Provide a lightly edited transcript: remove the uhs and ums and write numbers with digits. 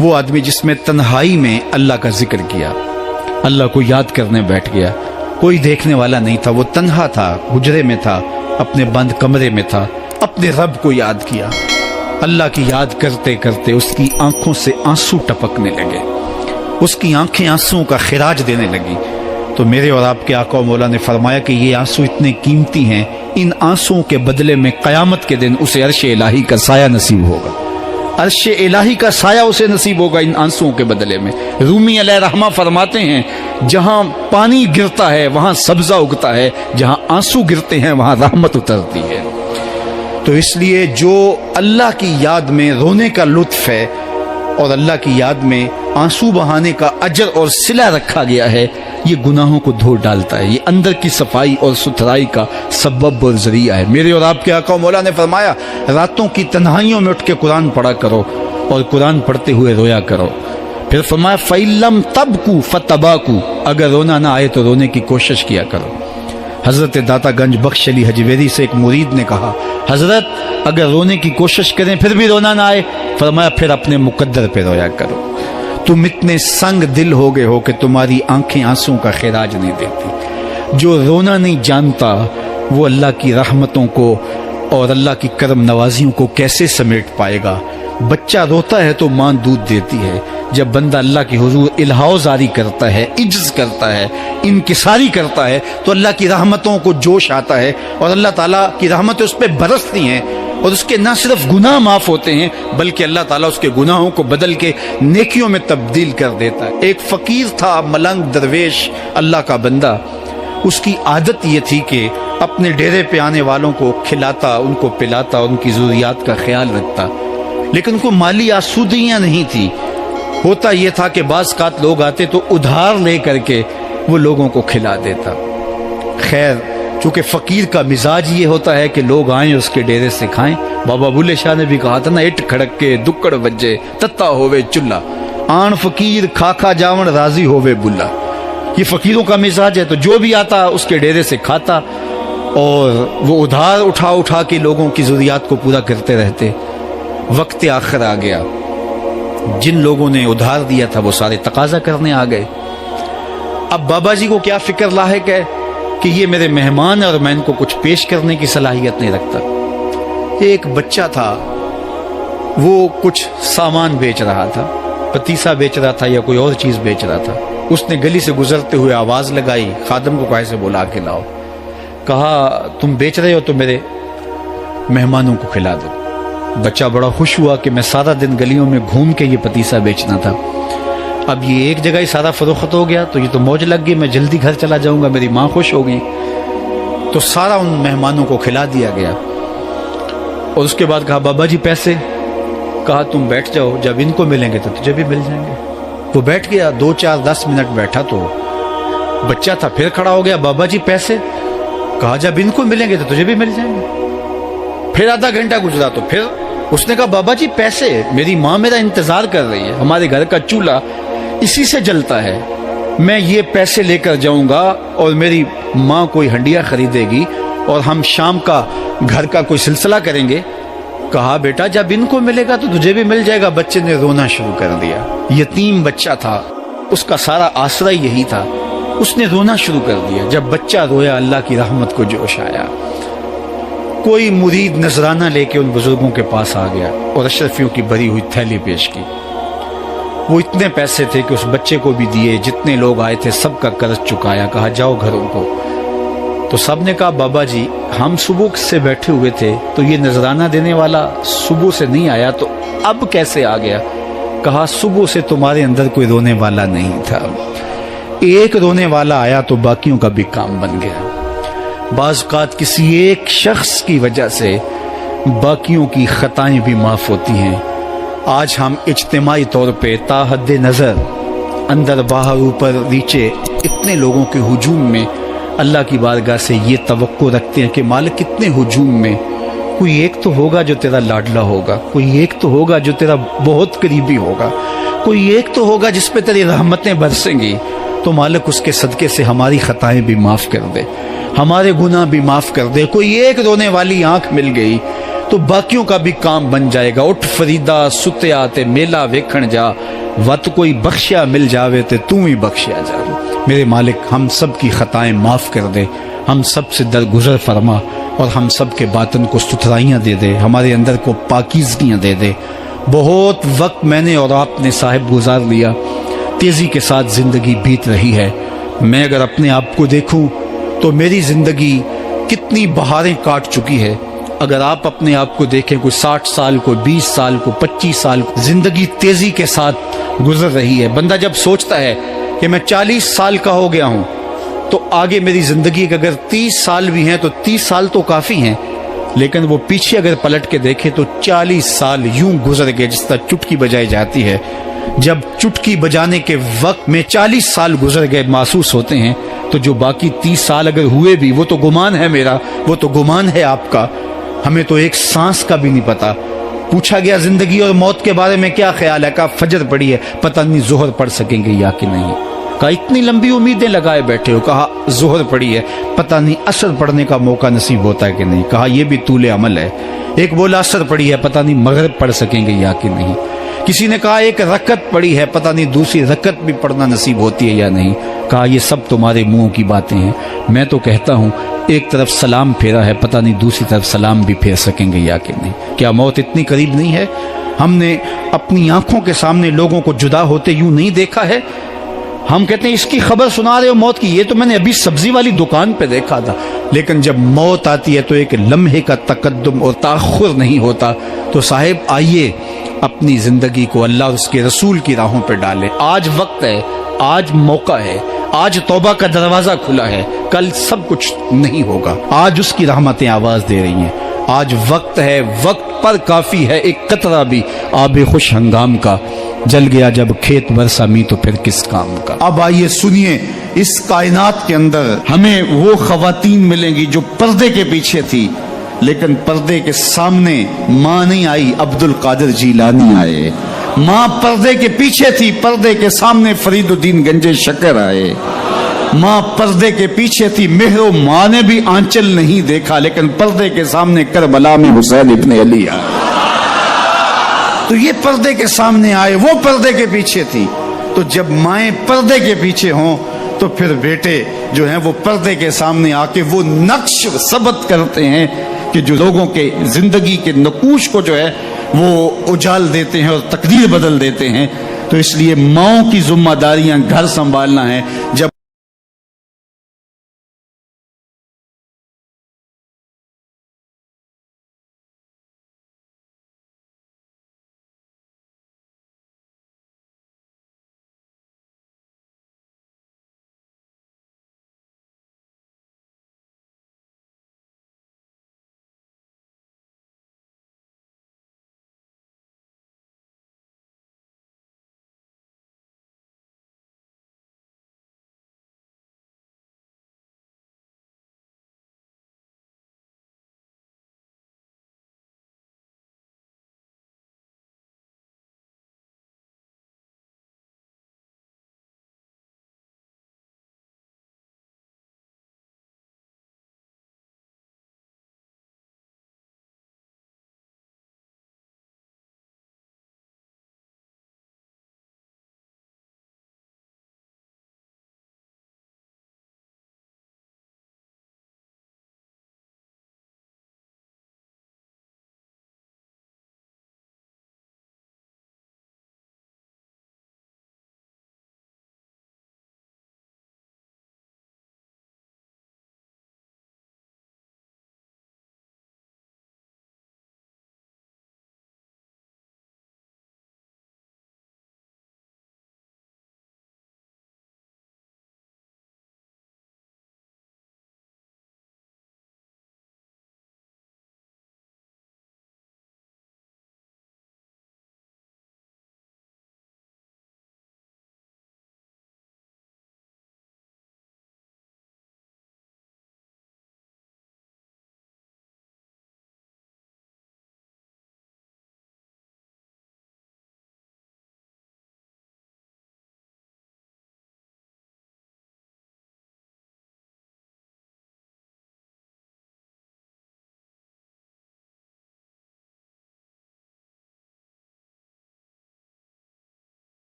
وہ آدمی جس میں تنہائی میں اللہ کا ذکر کیا، اللہ کو یاد کرنے بیٹھ گیا، کوئی دیکھنے والا نہیں تھا، وہ تنہا تھا، حجرے میں تھا، اپنے بند کمرے میں تھا، اپنے رب کو یاد کیا۔ اللہ کی یاد کرتے کرتے اس کی آنکھوں سے آنسو ٹپکنے لگے، اس کی آنکھیں آنسوؤں کا خراج دینے لگی۔ تو میرے اور آپ کے آقا و مولا نے فرمایا کہ یہ آنسو اتنے قیمتی ہیں، ان آنسوؤں کے بدلے میں قیامت کے دن اسے عرش الہی کا سایہ نصیب ہوگا، عرش الہی کا سایہ اسے نصیب ہوگا ان آنسوؤں کے بدلے میں۔ رومی علیہ رحمہ فرماتے ہیں جہاں پانی گرتا ہے وہاں سبزہ اگتا ہے، جہاں آنسو گرتے ہیں وہاں رحمت اترتی ہے۔ تو اس لیے جو اللہ کی یاد میں رونے کا لطف ہے اور اللہ کی یاد میں آنسو بہانے کا اجر اور صلہ رکھا گیا ہے، یہ گناہوں کو دھو ڈالتا ہے، یہ اندر کی صفائی اور ستھرائی کا سبب اور ذریعہ ہے۔ میرے اور آپ کے آقا و مولا نے فرمایا راتوں کی تنہائیوں میں اٹھ کے قرآن پڑھا کرو اور قرآن پڑھتے ہوئے رویا کرو۔ پھر فرمایا فَإِلَّمْ تَبْكُوا فَتَبَاكُوا، اگر رونا نہ آئے تو رونے کی کوشش کیا کرو۔ حضرت داتا گنج بخش علی حجویری سے ایک مرید نے کہا حضرت اگر رونے کی کوشش کریں پھر بھی رونا نہ آئے، فرمایا پھر اپنے مقدر پہ رویا کرو۔ تم اتنے سنگ دل ہو گئے ہو کہ تمہاری آنکھیں آنسوں کا خراج نہیں دیتی۔ جو رونا نہیں جانتا وہ اللہ کی رحمتوں کو اور اللہ کی کرم نوازیوں کو کیسے سمیٹ پائے گا؟ بچہ روتا ہے تو ماں دودھ دیتی ہے، جب بندہ اللہ کی حضور الہاؤ زاری کرتا ہے، عجز کرتا ہے، انکساری کرتا ہے تو اللہ کی رحمتوں کو جوش آتا ہے اور اللہ تعالیٰ کی رحمتیں اس پہ برستی ہیں اور اس کے نہ صرف گناہ معاف ہوتے ہیں بلکہ اللہ تعالیٰ اس کے گناہوں کو بدل کے نیکیوں میں تبدیل کر دیتا ہے۔ ایک فقیر تھا، ملنگ درویش، اللہ کا بندہ، اس کی عادت یہ تھی کہ اپنے ڈیرے پہ آنے والوں کو کھلاتا، ان کو پلاتا، ان کی ضروریات کا خیال رکھتا، لیکن کو مالی آسودگیاں نہیں تھی۔ ہوتا یہ تھا کہ بعض اوقات لوگ آتے تو ادھار لے کر کے وہ لوگوں کو کھلا دیتا۔ خیر چونکہ فقیر کا مزاج یہ ہوتا ہے کہ لوگ آئیں اس کے ڈیرے سے کھائیں، بابا بلے شاہ نے بھی کہا تھا نا اٹ کھڑک کے دکڑ بجے تتا ہووے چلا، آن فقیر کھا کھا جاون راضی ہووے بلا۔ یہ فقیروں کا مزاج ہے، تو جو بھی آتا اس کے ڈیرے سے کھاتا اور وہ ادھار اٹھا اٹھا کے لوگوں کی ضروریات کو پورا کرتے رہتے۔ وقت آخر آ گیا، جن لوگوں نے ادھار دیا تھا وہ سارے تقاضا کرنے آ گئے۔ اب بابا جی کو کیا فکر لاحق ہے کہ یہ میرے مہمان ہیں اور میں ان کو کچھ پیش کرنے کی صلاحیت نہیں رکھتا۔ ایک بچہ تھا، وہ کچھ سامان بیچ رہا تھا، پتیسا بیچ رہا تھا یا کوئی اور چیز بیچ رہا تھا۔ اس نے گلی سے گزرتے ہوئے آواز لگائی، خادم کو کہا سے بلا کے لاؤ، کہا تم بیچ رہے ہو تو میرے مہمانوں کو کھلا دو۔ بچہ بڑا خوش ہوا کہ میں سارا دن گلیوں میں گھوم کے یہ پتیسا بیچنا تھا، اب یہ ایک جگہ ہی سارا فروخت ہو گیا تو یہ تو موج لگ گئی، میں جلدی گھر چلا جاؤں گا، میری ماں خوش ہو گئی۔ تو سارا ان مہمانوں کو کھلا دیا گیا اور اس کے بعد کہا بابا جی پیسے؟ کہا تم بیٹھ جاؤ، جب ان کو ملیں گے تو تجھے بھی مل جائیں گے۔ وہ بیٹھ گیا، 2 4 10 منٹ بیٹھا تو بچہ تھا پھر کھڑا ہو گیا، بابا جی پیسے؟ کہا جب ان کو ملیں گے تو تجھے بھی مل جائیں گے۔ پھر آدھا گھنٹہ گزرا تو پھر اس نے کہا بابا جی پیسے؟ میری ماں میرا انتظار کر رہی ہے، ہمارے گھر کا چولہا اسی سے جلتا ہے، میں یہ پیسے لے کر جاؤں گا اور میری ماں کوئی ہنڈیا خریدے گی اور ہم شام کا گھر کا کوئی سلسلہ کریں گے۔ کہا بیٹا جب ان کو ملے گا تو تجھے بھی مل جائے گا۔ بچے نے رونا شروع کر دیا، یتیم بچہ تھا، اس کا سارا آسرا یہی تھا، اس نے رونا شروع کر دیا۔ جب بچہ رویا اللہ کی رحمت کو جوش آیا، کوئی مرید نذرانہ لے کے ان بزرگوں کے پاس آ گیا اور اشرفیوں کی بھری ہوئی تھیلی پیش کی۔ وہ اتنے پیسے تھے کہ اس بچے کو بھی دیے، جتنے لوگ آئے تھے سب کا قرض چکایا، کہا جاؤ گھروں کو۔ تو سب نے کہا بابا جی ہم صبح سے بیٹھے ہوئے تھے تو یہ نذرانہ دینے والا صبح سے نہیں آیا تو اب کیسے آ گیا؟ کہا صبح سے تمہارے اندر کوئی رونے والا نہیں تھا، ایک رونے والا آیا تو باقیوں کا بھی کام بن گیا۔ بعض اوقات کسی ایک شخص کی وجہ سے باقیوں کی خطائیں بھی معاف ہوتی ہیں۔ آج ہم اجتماعی طور پہ تا حد نظر اندر باہر اوپر نیچے اتنے لوگوں کے ہجوم میں اللہ کی بارگاہ سے یہ توقع رکھتے ہیں کہ مالک کتنے ہجوم میں کوئی ایک تو ہوگا جو تیرا لاڈلا ہوگا، کوئی ایک تو ہوگا جو تیرا بہت قریبی ہوگا، کوئی ایک تو ہوگا جس پہ تیری رحمتیں برسیں گی، تو مالک اس کے صدقے سے ہماری خطائیں بھی معاف کر دے، ہمارے گناہ بھی معاف کر دے۔ کوئی ایک رونے والی آنکھ مل گئی تو باقیوں کا بھی کام بن جائے گا۔ اٹھ فریدا ستیا تے میلا ویکھن جا، وت کوئی بخشیا مل جاوے تے تو ہی بخشیا جا۔ میرے مالک ہم سب کی خطائیں معاف کر دے، ہم سب سے درگزر فرما، اور ہم سب کے باطن کو ستھرائیاں دے دے، ہمارے اندر کو پاکیزگیاں دے دے۔ بہت وقت میں نے اور آپ نے صاحب گزار لیا، تیزی کے ساتھ زندگی بیت رہی ہے۔ میں اگر اپنے آپ کو دیکھوں تو میری زندگی کتنی بہاریں کاٹ چکی ہے۔ اگر آپ اپنے آپ کو دیکھیں، کوئی 60 سال، کوئی 20 سال، کوئی 25 سال، زندگی تیزی کے ساتھ گزر رہی ہے۔ بندہ جب سوچتا ہے کہ میں 40 سال کا ہو گیا ہوں تو آگے میری زندگی کے اگر 30 سال بھی ہیں تو 30 سال تو کافی ہیں، لیکن وہ پیچھے اگر پلٹ کے دیکھے تو 40 سال یوں گزر گئے جس طرح چٹکی بجائی جاتی ہے۔ جب چٹکی بجانے کے وقت میں 40 سال گزر گئے محسوس ہوتے ہیں، تو جو باقی 30 سال اگر ہوئے بھی، وہ تو گمان ہے میرا، وہ تو گمان ہے آپ کا، ہمیں تو ایک سانس کا بھی نہیں پتا۔ پوچھا گیا زندگی اور موت کے بارے میں کیا خیال ہے؟ کہا فجر پڑی ہے، پتہ نہیں ظہر پڑھ سکیں گے یا کہ نہیں۔ کہا اتنی لمبی امیدیں لگائے بیٹھے ہو، کہا ظہر پڑی ہے، پتہ نہیں عصر پڑھنے کا موقع نصیب ہوتا ہے کہ نہیں۔ کہا یہ بھی طول عمل ہے۔ ایک بولا عصر پڑی ہے، پتہ نہیں مغرب پڑھ سکیں گے یا کہ نہیں۔ کسی نے کہا ایک رکعت پڑی ہے، پتہ نہیں دوسری رکعت بھی پڑھنا نصیب ہوتی ہے یا نہیں۔ کہا یہ سب تمہارے منہوں کی باتیں ہیں، میں تو کہتا ہوں ایک طرف سلام پھیرا ہے، پتہ نہیں دوسری طرف سلام بھی پھیر سکیں گے یا کہ نہیں۔ کیا موت اتنی قریب نہیں ہے؟ ہم نے اپنی آنکھوں کے سامنے لوگوں کو جدا ہوتے یوں نہیں دیکھا ہے؟ ہم کہتے ہیں اس کی خبر سنا رہے ہو موت کی، یہ تو میں نے ابھی سبزی والی دکان پہ دیکھا تھا۔ لیکن جب موت آتی ہے تو ایک لمحے کا تقدم اور تاخر نہیں ہوتا۔ تو صاحب آئیے اپنی زندگی کو اللہ اور اس کے رسول کی راہوں پہ ڈالیں۔ آج وقت ہے، آج موقع ہے، آج توبہ کا دروازہ کھلا ہے، کل سب کچھ نہیں ہوگا۔ آج اس کی رحمتیں آواز دے رہی ہیں۔ آج وقت ہے، وقت پر کافی ہے ایک قطرہ بھی آب خوش ہنگام کا، جل گیا جب کھیت برسا می تو پھر کس کام کا۔ اب آئیے سنیے، اس کائنات کے اندر ہمیں وہ خواتین ملیں گی جو پردے کے پیچھے تھی، لیکن پردے کے سامنے ماں نہیں آئی، عبد القادر جیلانی آئے۔ ماں پردے کے پیچھے تھی، پردے کے سامنے فرید الدین گنج شکر آئے۔ ماں پردے کے پیچھے تھی، مہر و ماں نے بھی آنچل نہیں دیکھا، لیکن پردے کے سامنے کربلا میں حسین ابن علی آئے۔ تو یہ پردے کے سامنے آئے، وہ پردے کے پیچھے تھی۔ تو جب مائیں پردے کے پیچھے ہوں تو پھر بیٹے جو ہیں وہ پردے کے سامنے آ کے وہ نقش ثبت کرتے ہیں کہ جو لوگوں کے زندگی کے نقوش کو جو ہے وہ اجال دیتے ہیں اور تقدیر بدل دیتے ہیں۔ تو اس لیے ماؤں کی ذمہ داریاں گھر سنبھالنا ہے۔ جب